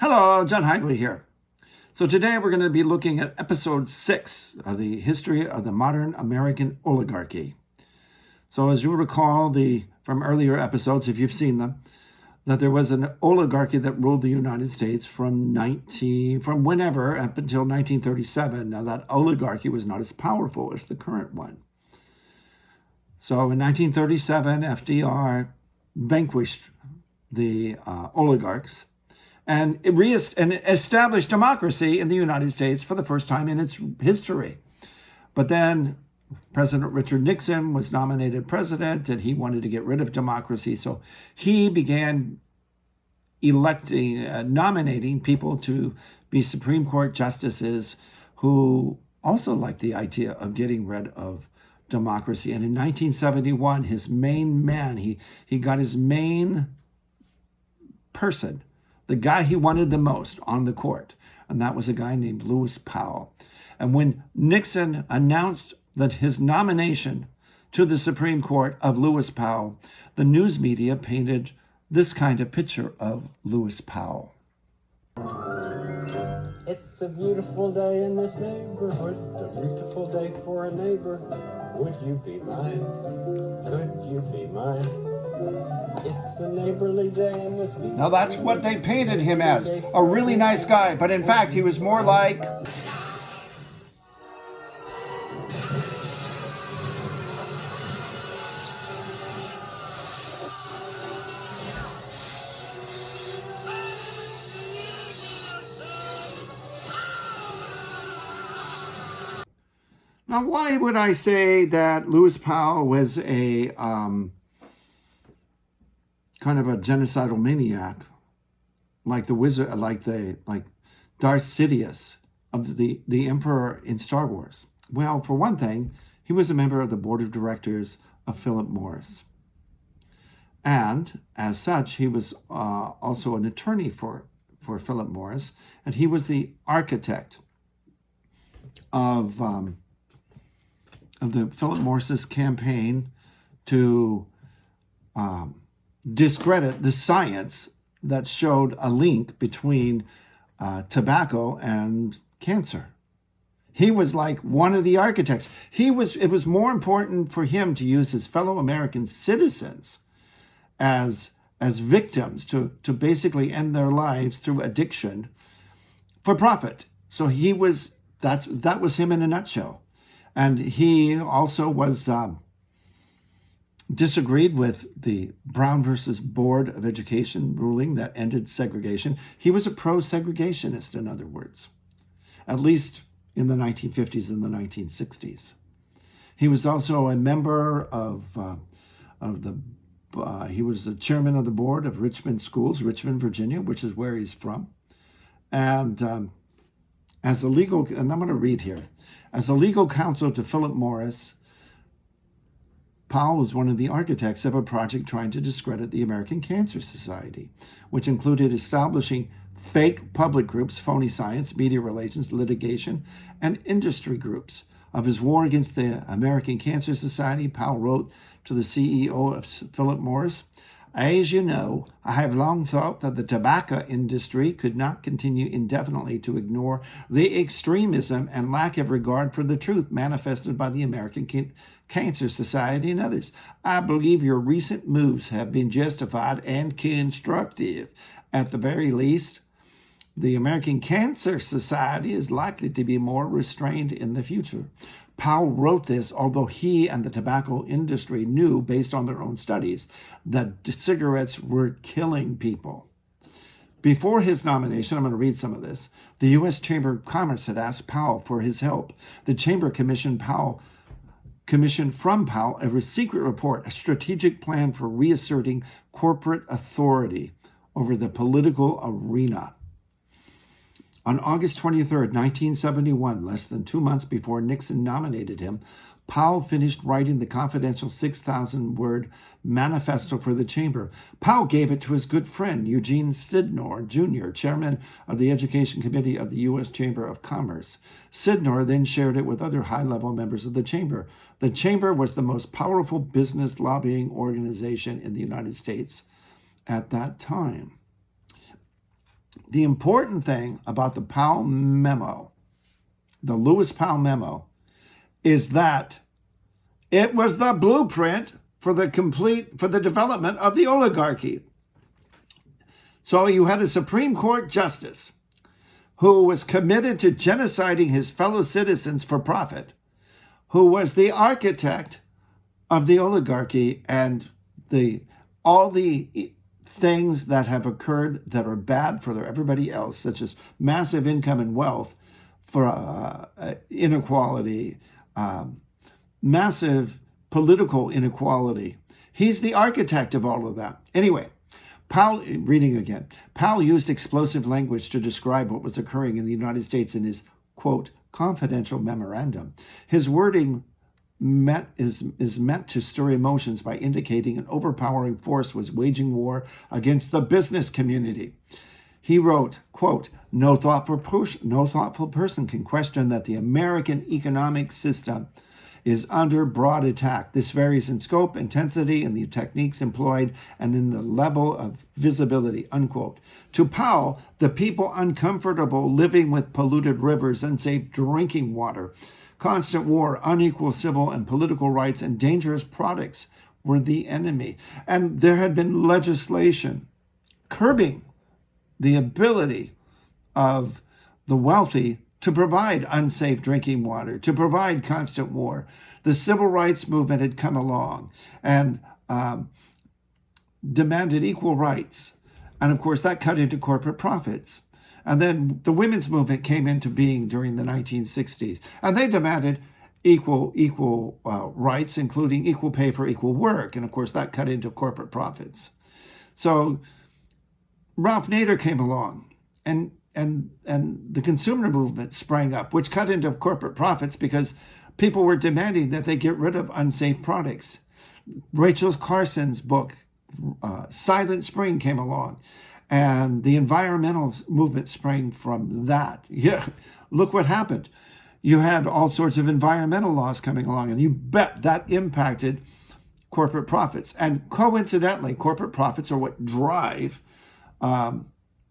Hello, John Higley here. So today we're going to be looking at episode 6 of the history of the modern American oligarchy. So as you recall from earlier episodes, if you've seen them, that there was an oligarchy that ruled the United States from whenever up until 1937. Now that oligarchy was not as powerful as the current one. So in 1937, FDR vanquished the oligarchs and established democracy in the United States for the first time in its history. But then President Richard Nixon was nominated president, and he wanted to get rid of democracy. So he began nominating people to be Supreme Court justices who also liked the idea of getting rid of democracy. And in 1971, his main man, he got his main person, the guy he wanted the most on the court, and that was a guy named Lewis Powell. And when Nixon announced that his nomination to the Supreme Court of Lewis Powell, the news media painted this kind of picture of Lewis Powell. It's a beautiful day in this neighborhood, a beautiful day for a neighbor. Would you be mine? Could you be mine? It's a neighborly day in this beautiful. Now that's what they painted him as, a really nice guy, but in fact he was more like Now, why would I say that Lewis Powell was a kind of a genocidal maniac, like the wizard, like Darth Sidious of the Emperor in Star Wars? Well, for one thing, he was a member of the board of directors of Philip Morris, and as such, he was also an attorney for Philip Morris, and he was the architect of the Philip Morris's campaign to discredit the science that showed a link between tobacco and cancer. He was like one of the architects. It was more important for him to use his fellow American citizens as victims to basically end their lives through addiction for profit. So that was him in a nutshell. And he also was disagreed with the Brown versus Board of Education ruling that ended segregation. He was a pro-segregationist, in other words, at least in the 1950s and the 1960s. He was also a member he was the chairman of the board of Richmond Schools, Richmond, Virginia, which is where he's from. And and I'm going to read here. As a legal counsel to Philip Morris, Powell was one of the architects of a project trying to discredit the American Cancer Society, which included establishing fake public groups, phony science, media relations, litigation, and industry groups. Of his war against the American Cancer Society, Powell wrote to the CEO of Philip Morris, "As you know, I have long thought that the tobacco industry could not continue indefinitely to ignore the extremism and lack of regard for the truth manifested by the American Cancer Society and others. I believe your recent moves have been justified and constructive. At the very least, the American Cancer Society is likely to be more restrained in the future." Powell wrote this, although he and the tobacco industry knew, based on their own studies, that cigarettes were killing people. Before his nomination, I'm going to read some of this, the U.S. Chamber of Commerce had asked Powell for his help. The Chamber commissioned from Powell a secret report, a strategic plan for reasserting corporate authority over the political arena. On August 23, 1971, less than 2 months before Nixon nominated him, Powell finished writing the confidential 6,000-word manifesto for the chamber. Powell gave it to his good friend, 𝐬𝐮𝐬𝐿 Jr., chairman of the Education Committee of the U.S. Chamber of Commerce. 𝐬𝐿 then shared it with other high-level members of the chamber. The chamber was the most powerful business lobbying organization in the United States at that time. the important thing about the Powell memo, the Lewis Powell memo, is that it was the blueprint for the development of the oligarchy. So you had a Supreme Court justice who was committed to genociding his fellow citizens for profit, who was the architect of the oligarchy and all the things that have occurred that are bad for everybody else, such as massive income and wealth, for inequality, massive political inequality. He's the architect of all of that. Anyway, Powell, reading again, Powell used explosive language to describe what was occurring in the United States in his, quote, confidential memorandum. His wording is meant to stir emotions by indicating an overpowering force was waging war against the business community. He wrote, quote, no thoughtful person can question that the American economic system is under broad attack. This varies in scope, intensity, and the techniques employed, and in the level of visibility, unquote. To Powell, the people uncomfortable living with polluted rivers, unsafe drinking water, constant war, unequal civil and political rights, and dangerous products were the enemy. And there had been legislation curbing the ability of the wealthy to provide unsafe drinking water, to provide constant war. The civil rights movement had come along and demanded equal rights. And of course, that cut into corporate profits. And then the women's movement came into being during the 1960s. And they demanded equal rights, including equal pay for equal work. And of course, that cut into corporate profits. So Ralph Nader came along and the consumer movement sprang up, which cut into corporate profits because people were demanding that they get rid of unsafe products. Rachel Carson's book, Silent Spring, came along, and the environmental movement sprang from that. Yeah, look what happened. You had all sorts of environmental laws coming along, and you bet that impacted corporate profits. And coincidentally, corporate profits are what drive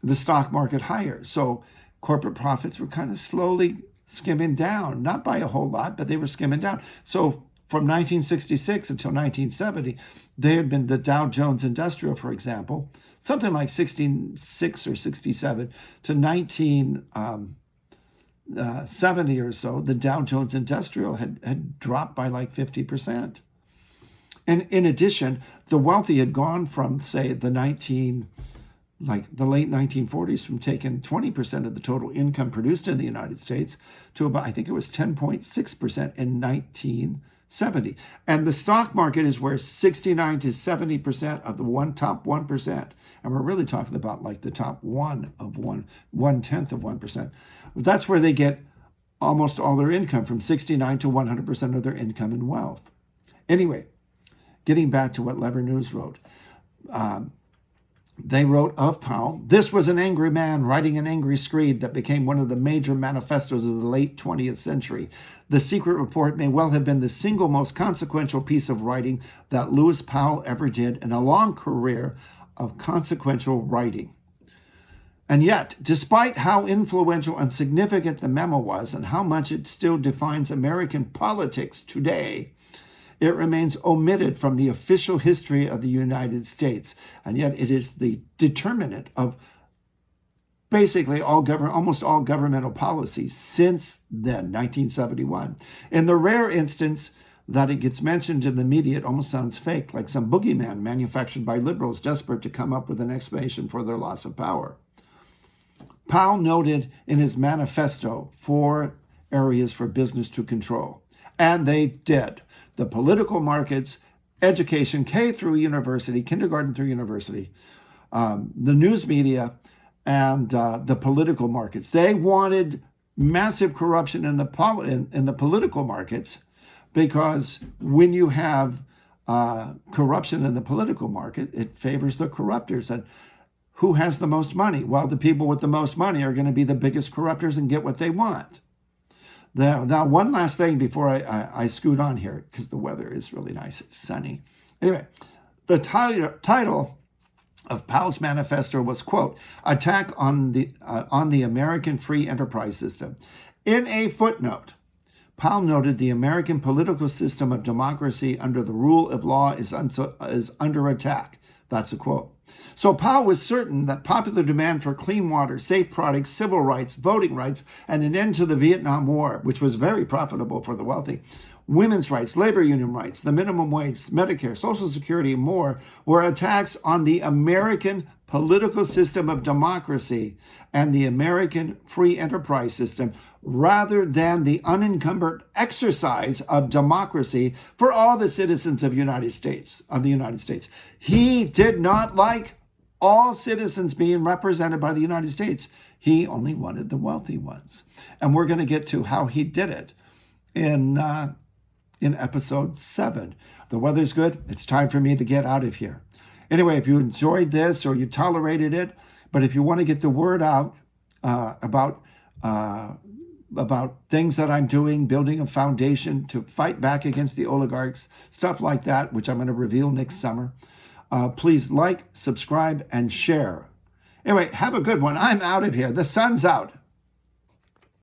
the stock market higher. So corporate profits were kind of slowly skimming down, not by a whole lot, but they were skimming down. So from 1966 until 1970, there had been the Dow Jones Industrial, for example, something like 66 or 67 to 1970 or so, the Dow Jones Industrial had dropped by like 50%. And in addition, the wealthy had gone from, say, the late 1940s, from taking 20% of the total income produced in the United States to about, I think it was 10.6% in 1970. And the stock market is where 69 to 70% of the top 1%, and we're really talking about like the top 1/10 of 1%. That's where they get almost all their income, from 69 to 100% of their income and wealth. Anyway, getting back to what Lever News wrote. They wrote of Powell, this was an angry man writing an angry screed that became one of the major manifestos of the late 20th century. The secret report may well have been the single most consequential piece of writing that Lewis Powell ever did in a long career of consequential writing. And yet, despite how influential and significant the memo was and how much it still defines American politics today, it remains omitted from the official history of the United States, and yet it is the determinant of basically almost all governmental policies since then, 1971. In the rare instance that it gets mentioned in the media, it almost sounds fake, like some boogeyman manufactured by liberals desperate to come up with an explanation for their loss of power. Powell noted in his manifesto 4 areas for business to control, and they did. The political markets, education, K through university, kindergarten through university, the news media, and the political markets. They wanted massive corruption in the political markets, because when you have corruption in the political market, it favors the corruptors. And who has the most money? Well, the people with the most money are going to be the biggest corruptors and get what they want. Now, one last thing before I scoot on here, because the weather is really nice. It's sunny. Anyway, the title of Powell's manifesto was, quote, attack on the American free enterprise system. In a footnote, Powell noted the American political system of democracy under the rule of law is under attack. That's a quote. So Powell was certain that popular demand for clean water, safe products, civil rights, voting rights, and an end to the Vietnam War, which was very profitable for the wealthy, women's rights, labor union rights, the minimum wage, Medicare, Social Security, and more, were attacks on the American political system of democracy and the American free enterprise system, rather than the unencumbered exercise of democracy for all the citizens of the United States. He did not like all citizens being represented by the United States. He only wanted the wealthy ones. And we're going to get to how he did it in episode 7. The weather's good. It's time for me to get out of here. Anyway, if you enjoyed this or you tolerated it, but if you want to get the word out about things that I'm doing, building a foundation to fight back against the oligarchs, stuff like that, which I'm going to reveal next summer, please like, subscribe, and share. Anyway, have a good one. I'm out of here. The sun's out.